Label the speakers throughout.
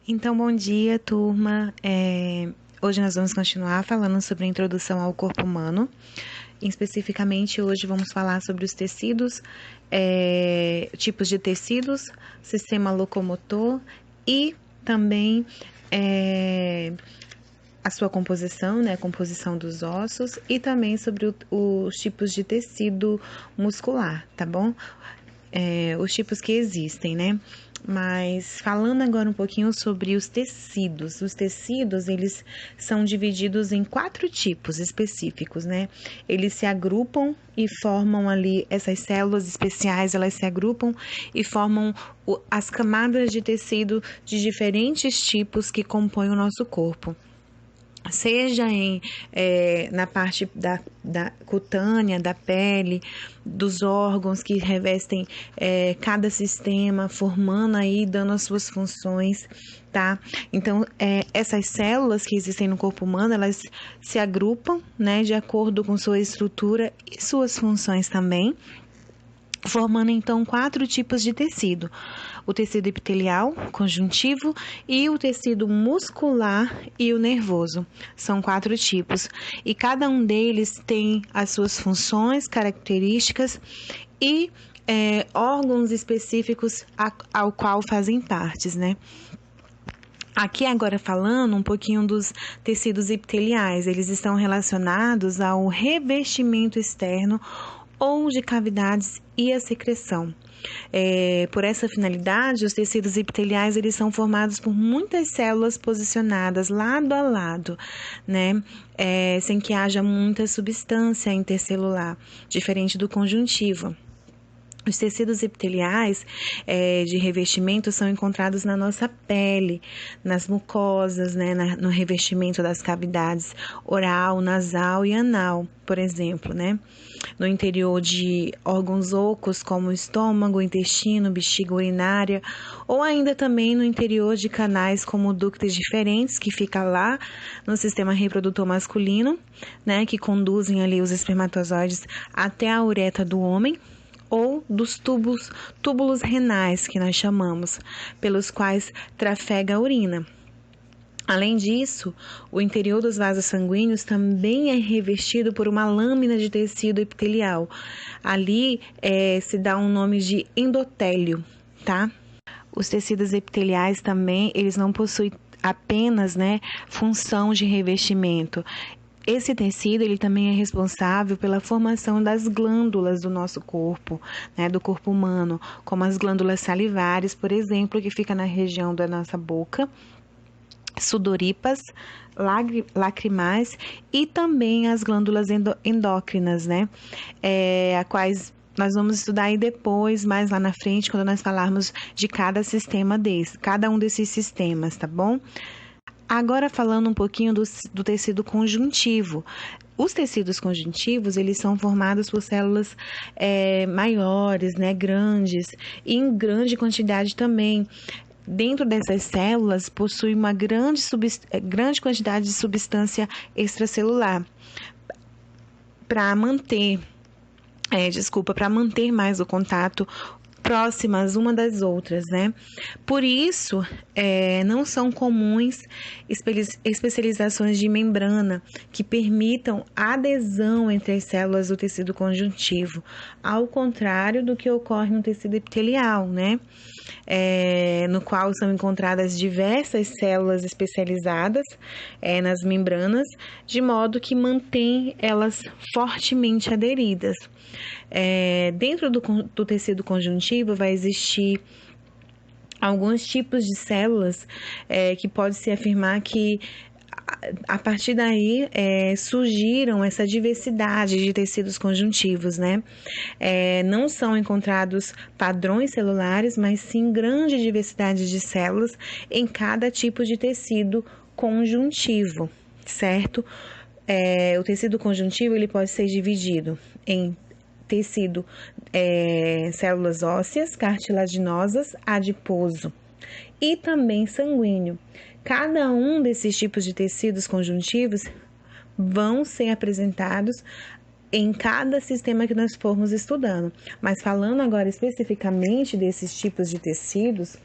Speaker 1: Então, bom dia, turma. Hoje nós vamos continuar falando sobre a introdução ao corpo humano. Especificamente, hoje vamos falar sobre os tecidos, tipos de tecidos, sistema locomotor e também a sua composição, né, a composição dos ossos e também sobre os tipos de tecido muscular, tá bom? Os tipos que existem, né? Mas falando agora um pouquinho sobre os tecidos. Os tecidos, eles são divididos em 4 tipos específicos, né? Eles se agrupam e formam ali, essas células especiais, elas se agrupam e formam as camadas de tecido de diferentes tipos que compõem o nosso corpo. Seja na parte da cutânea, da pele, dos órgãos que revestem cada sistema, formando aí, dando as suas funções, tá? Então, essas células que existem no corpo humano, elas se agrupam, né, de acordo com sua estrutura e suas funções também, formando então 4 tipos de tecido: o tecido epitelial, conjuntivo, e o tecido muscular e o nervoso. São 4 tipos e cada um deles tem as suas funções, características e órgãos específicos ao qual fazem partes, né? Aqui agora falando um pouquinho dos tecidos epiteliais, eles estão relacionados ao revestimento externo ou de cavidades e a secreção. Por essa finalidade, os tecidos epiteliais eles são formados por muitas células posicionadas lado a lado, né? Sem que haja muita substância intercelular, diferente do conjuntivo. Os tecidos epiteliais de revestimento são encontrados na nossa pele, nas mucosas, né, no revestimento das cavidades oral, nasal e anal, por exemplo, né? No interior de órgãos ocos como o estômago, intestino, bexiga urinária, ou ainda também no interior de canais como ductos diferentes que fica lá no sistema reprodutor masculino, né, que conduzem ali os espermatozoides até a uretra do homem, ou dos túbulos renais, que nós chamamos, pelos quais trafega a urina. Além disso, o interior dos vasos sanguíneos também é revestido por uma lâmina de tecido epitelial. Ali se dá um nome de endotélio, tá? Os tecidos epiteliais também, eles não possuem apenas, né, função de revestimento. Esse tecido, ele também é responsável pela formação das glândulas do nosso corpo, né, do corpo humano, como as glândulas salivares, por exemplo, que fica na região da nossa boca, sudoríparas, lacrimais e também as glândulas endócrinas, né, a quais nós vamos estudar aí depois, mais lá na frente, quando nós falarmos de cada um desses sistemas, tá bom? Agora falando um pouquinho do tecido conjuntivo. Os tecidos conjuntivos, eles são formados por células maiores, né, grandes, e em grande quantidade também. Dentro dessas células, possui uma grande quantidade de substância extracelular para manter mais o contato próximas uma das outras, né? Por isso, não são comuns especializações de membrana que permitam a adesão entre as células do tecido conjuntivo, ao contrário do que ocorre no tecido epitelial, né? No qual são encontradas diversas células especializadas nas membranas, de modo que mantém elas fortemente aderidas. Dentro do tecido conjuntivo vai existir alguns tipos de células que pode-se afirmar que a partir daí surgiram essa diversidade de tecidos conjuntivos, né? Não são encontrados padrões celulares, mas sim grande diversidade de células em cada tipo de tecido conjuntivo, certo? O tecido conjuntivo ele pode ser dividido em tecido, células ósseas, cartilaginosas, adiposo e também sanguíneo. Cada um desses tipos de tecidos conjuntivos vão ser apresentados em cada sistema que nós formos estudando. Mas falando agora especificamente desses tipos de tecidos,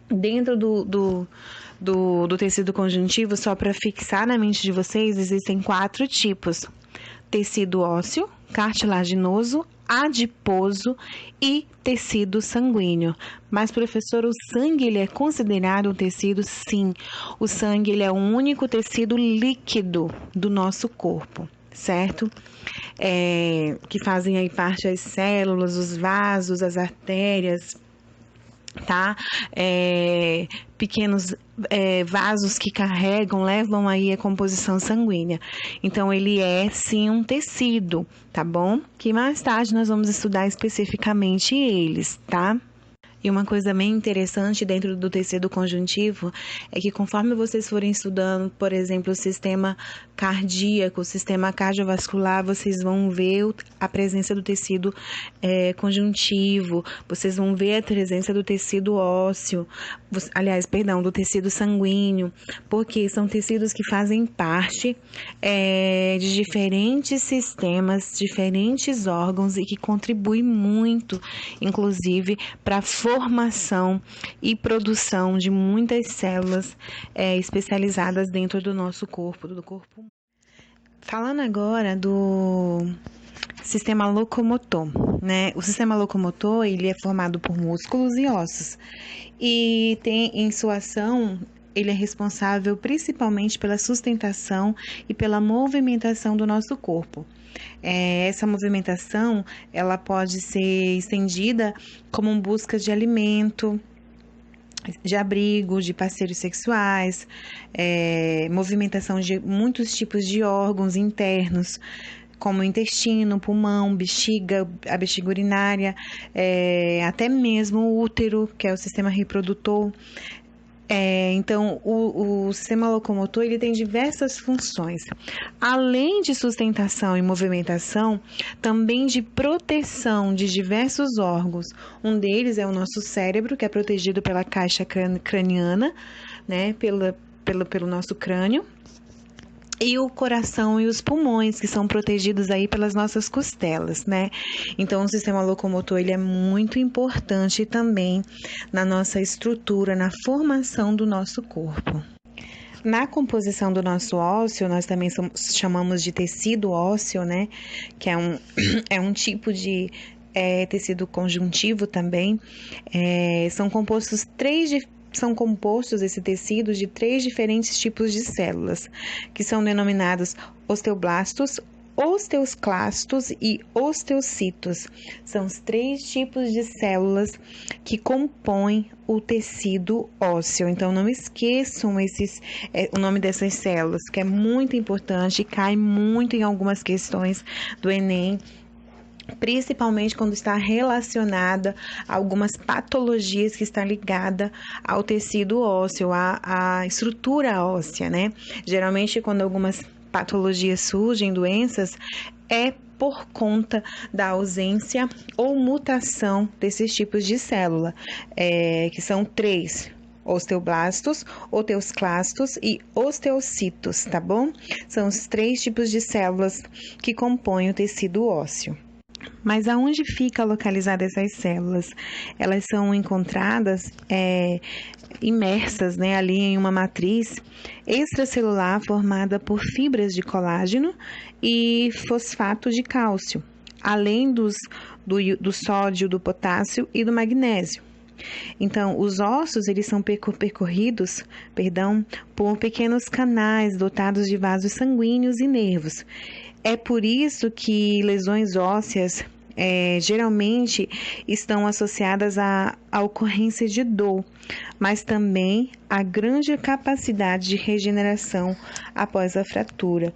Speaker 1: Dentro do tecido conjuntivo, só para fixar na mente de vocês, existem 4 tipos: tecido ósseo, cartilaginoso, adiposo e tecido sanguíneo. Mas, professor, o sangue ele é considerado um tecido? Sim, o sangue ele é o único tecido líquido do nosso corpo, certo? Que fazem aí parte as células, os vasos, as artérias, tá? Pequenos vasos que carregam, levam aí a composição sanguínea. Então, ele é sim um tecido, tá bom? Que mais tarde nós vamos estudar especificamente eles, tá? E uma coisa bem interessante dentro do tecido conjuntivo é que conforme vocês forem estudando, por exemplo, o sistema cardíaco, o sistema cardiovascular, vocês vão ver a presença do tecido conjuntivo, vocês vão ver a presença do tecido ósseo, do tecido sanguíneo, porque são tecidos que fazem parte de diferentes sistemas, diferentes órgãos e que contribuem muito, inclusive, para a formação e produção de muitas células especializadas dentro do nosso corpo, do corpo. Falando agora do sistema locomotor, né? O sistema locomotor, ele é formado por músculos e ossos e tem em sua ação, ele é responsável principalmente pela sustentação e pela movimentação do nosso corpo. Essa movimentação, ela pode ser estendida como busca de alimento, de abrigo, de parceiros sexuais, movimentação de muitos tipos de órgãos internos, como o intestino, pulmão, bexiga, a bexiga urinária, até mesmo o útero, que é o sistema reprodutor. Então, o sistema locomotor ele tem diversas funções. Além de sustentação e movimentação, também de proteção de diversos órgãos. Um deles é o nosso cérebro, que é protegido pela caixa craniana, né, pelo nosso crânio. E o coração e os pulmões, que são protegidos aí pelas nossas costelas, né? Então, o sistema locomotor, ele é muito importante também na nossa estrutura, na formação do nosso corpo. Na composição do nosso ósseo, nós também chamamos de tecido ósseo, né? Que é um tipo de tecido conjuntivo também. São compostos esse tecido de 3 diferentes tipos de células, que são denominados osteoblastos, osteoclastos e osteocitos. São os 3 tipos de células que compõem o tecido ósseo. Então, não esqueçam o nome dessas células, que é muito importante e cai muito em algumas questões do Enem, principalmente quando está relacionada a algumas patologias que estão ligadas ao tecido ósseo, à estrutura óssea, né? Geralmente, quando algumas patologias surgem, doenças, é por conta da ausência ou mutação desses tipos de célula, que são 3. Osteoblastos, osteoclastos e osteocitos, tá bom? São os 3 tipos de células que compõem o tecido ósseo. Mas aonde fica localizada essas células? Elas são encontradas imersas, né, ali em uma matriz extracelular formada por fibras de colágeno e fosfato de cálcio, além do sódio, do potássio e do magnésio. Então, os ossos, eles são percorridos por pequenos canais dotados de vasos sanguíneos e nervos. É por isso que lesões ósseas geralmente estão associadas à ocorrência de dor, mas também à grande capacidade de regeneração após a fratura.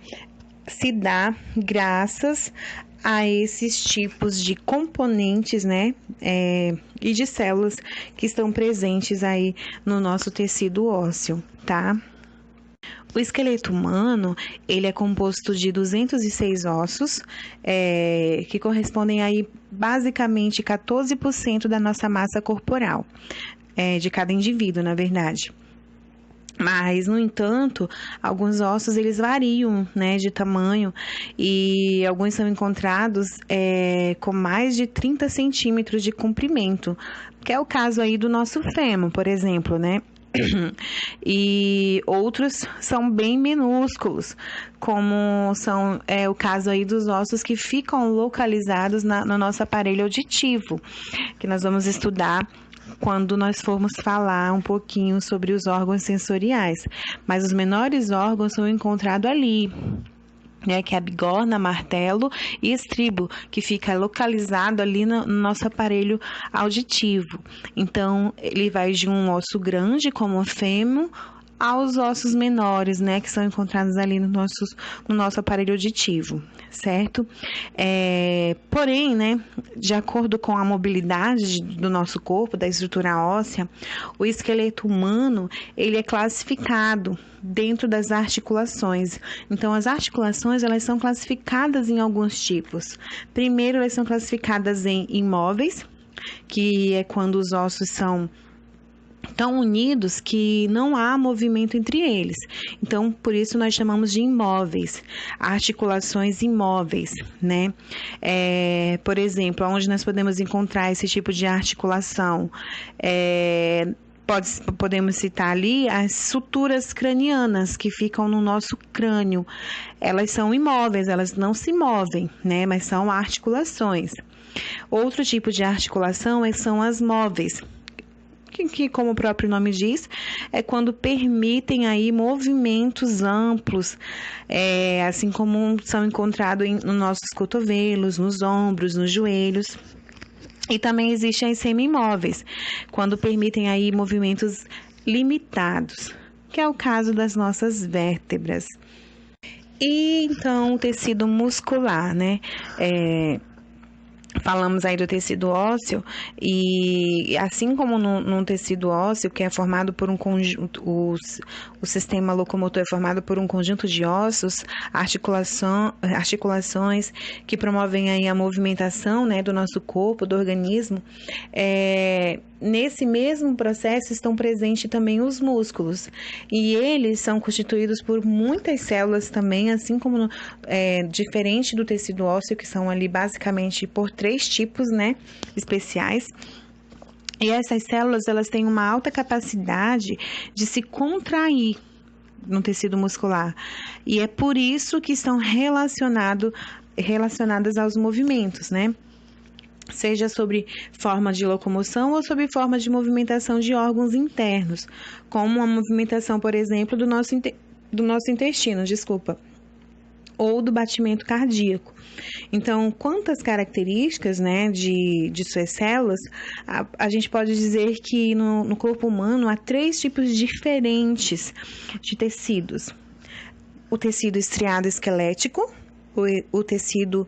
Speaker 1: Se dá graças a esses tipos de componentes, né, e de células que estão presentes aí no nosso tecido ósseo, tá? O esqueleto humano, ele é composto de 206 ossos, que correspondem aí basicamente 14% da nossa massa corporal, de cada indivíduo, na verdade. Mas, no entanto, alguns ossos eles variam, né, de tamanho e alguns são encontrados com mais de 30 centímetros de comprimento, que é o caso aí do nosso fêmur, por exemplo, né? E outros são bem minúsculos, como são o caso aí dos ossos que ficam localizados no nosso aparelho auditivo, que nós vamos estudar quando nós formos falar um pouquinho sobre os órgãos sensoriais. Mas os menores órgãos são encontrados ali, né, que é a bigorna, martelo e estribo, que fica localizado ali no nosso aparelho auditivo. Então, ele vai de um osso grande, como o fêmur, aos ossos menores, né, que são encontrados ali no nosso aparelho auditivo, certo? Porém, né, de acordo com a mobilidade do nosso corpo, da estrutura óssea, o esqueleto humano, ele é classificado dentro das articulações. Então, as articulações, elas são classificadas em alguns tipos. Primeiro, elas são classificadas em imóveis, que é quando os ossos são tão unidos que não há movimento entre eles. Então, por isso nós chamamos de imóveis, articulações imóveis, né? Por exemplo, onde nós podemos encontrar esse tipo de articulação? Podemos citar ali as suturas cranianas que ficam no nosso crânio. Elas são imóveis, elas não se movem, né? Mas são articulações. Outro tipo de articulação são as móveis, que, como o próprio nome diz, é quando permitem aí movimentos amplos, assim como são encontrados nos nossos cotovelos, nos ombros, nos joelhos. E também existem as semi-imóveis, quando permitem aí movimentos limitados, que é o caso das nossas vértebras. E então o tecido muscular, né? Falamos aí do tecido ósseo e assim como no tecido ósseo, que é formado por um conjunto, o sistema locomotor é formado por um conjunto de ossos, articulações que promovem aí a movimentação, né, do nosso corpo, do organismo. Nesse mesmo processo estão presentes também os músculos e eles são constituídos por muitas células também, assim como diferente do tecido ósseo, que são ali basicamente por 3 tipos, né, especiais. E essas células, elas têm uma alta capacidade de se contrair no tecido muscular. E é por isso que estão relacionadas aos movimentos, né? Seja sobre forma de locomoção ou sobre forma de movimentação de órgãos internos, como a movimentação, por exemplo, do nosso intestino, ou do batimento cardíaco. Então, quantas características, né, de suas células, a gente pode dizer que no corpo humano há 3 tipos diferentes de tecidos. O tecido estriado esquelético, o tecido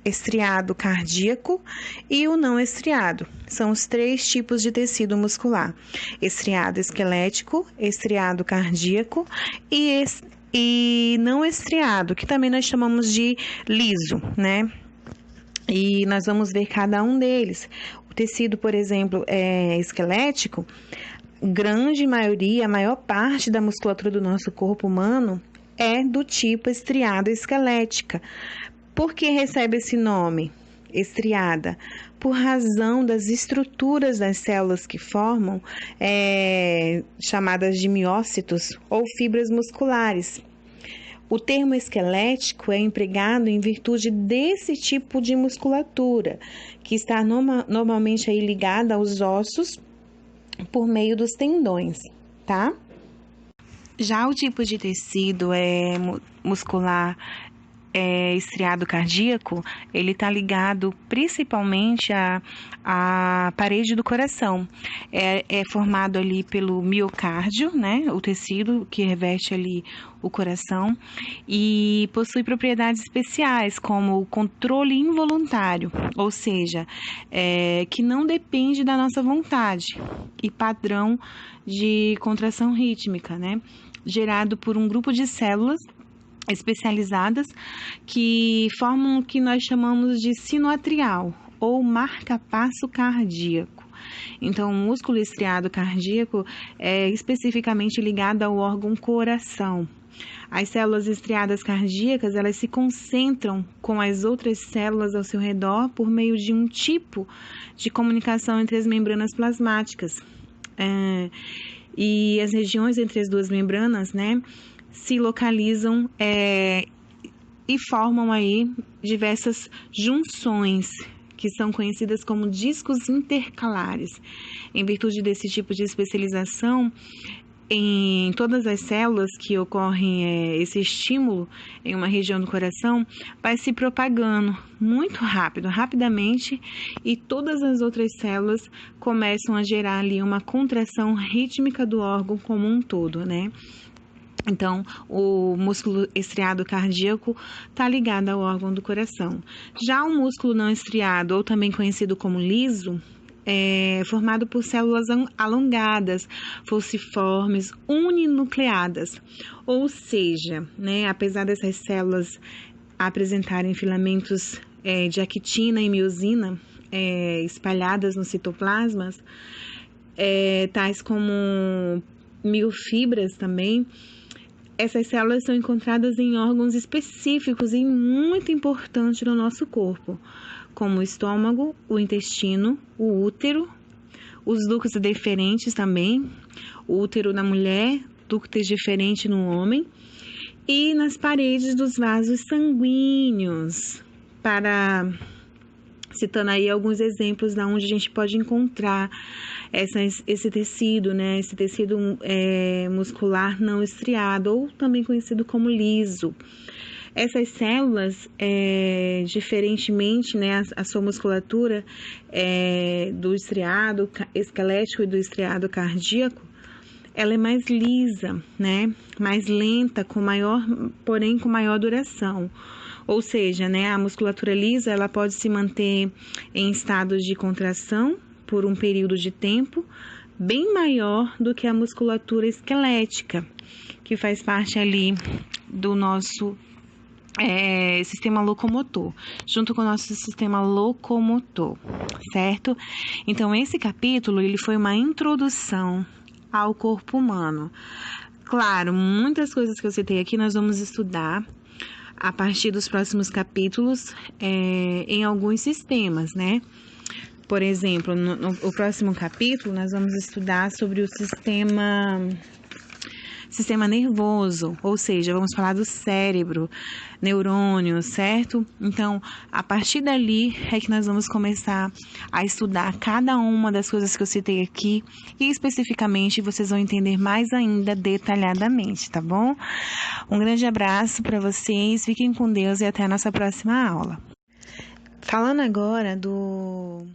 Speaker 1: estriado cardíaco e o não estriado. São os 3 tipos de tecido muscular: estriado esquelético, estriado cardíaco e não estriado, que também nós chamamos de liso, né? E nós vamos ver cada um deles. O tecido, por exemplo, esquelético, grande maioria, a maior parte da musculatura do nosso corpo humano é do tipo estriado esquelética. Por que recebe esse nome, estriada? Por razão das estruturas das células que formam, chamadas de miócitos ou fibras musculares. O termo esquelético é empregado em virtude desse tipo de musculatura, que está normalmente aí ligada aos ossos por meio dos tendões, tá? Já o tipo de tecido muscular estriado cardíaco, ele está ligado principalmente à parede do coração. É formado ali pelo miocárdio, né, o tecido que reveste ali o coração, e possui propriedades especiais, como o controle involuntário, ou seja, que não depende da nossa vontade, e padrão de contração rítmica, né, gerado por um grupo de células especializadas que formam o que nós chamamos de sino atrial ou marca-passo cardíaco. Então, o músculo estriado cardíaco é especificamente ligado ao órgão coração. As células estriadas cardíacas, elas se concentram com as outras células ao seu redor por meio de um tipo de comunicação entre as membranas plasmáticas. E as regiões entre as duas membranas, né, se localizam e formam aí diversas junções, que são conhecidas como discos intercalares. Em virtude desse tipo de especialização, em todas as células que ocorrem esse estímulo em uma região do coração, vai se propagando muito rapidamente, e todas as outras células começam a gerar ali uma contração rítmica do órgão como um todo, né? Então, o músculo estriado cardíaco está ligado ao órgão do coração. Já o músculo não estriado, ou também conhecido como liso, é formado por células alongadas, falciformes, uninucleadas. Ou seja, né, apesar dessas células apresentarem filamentos de actina e miosina espalhadas nos citoplasmas, tais como miofibras também, essas células são encontradas em órgãos específicos e muito importantes no nosso corpo, como o estômago, o intestino, o útero, os ductos deferentes também, o útero na mulher, ductos deferentes no homem, e nas paredes dos vasos sanguíneos, citando aí alguns exemplos de onde a gente pode encontrar esse tecido, né? Esse tecido muscular não estriado, ou também conhecido como liso. Essas células, diferentemente, né, a sua musculatura do estriado esquelético e do estriado cardíaco, ela é mais lisa, né? Mais lenta, porém com maior duração. Ou seja, né, a musculatura lisa, ela pode se manter em estados de contração por um período de tempo bem maior do que a musculatura esquelética, que faz parte ali do nosso sistema locomotor, junto com o nosso sistema locomotor, certo? Então, esse capítulo, ele foi uma introdução ao corpo humano. Claro, muitas coisas que eu citei aqui nós vamos estudar a partir dos próximos capítulos em alguns sistemas, né? Por exemplo, no próximo capítulo, nós vamos estudar sobre o sistema nervoso, ou seja, vamos falar do cérebro, neurônio, certo? Então, a partir dali é que nós vamos começar a estudar cada uma das coisas que eu citei aqui, e especificamente vocês vão entender mais ainda detalhadamente, tá bom? Um grande abraço para vocês, fiquem com Deus e até a nossa próxima aula. Falando agora do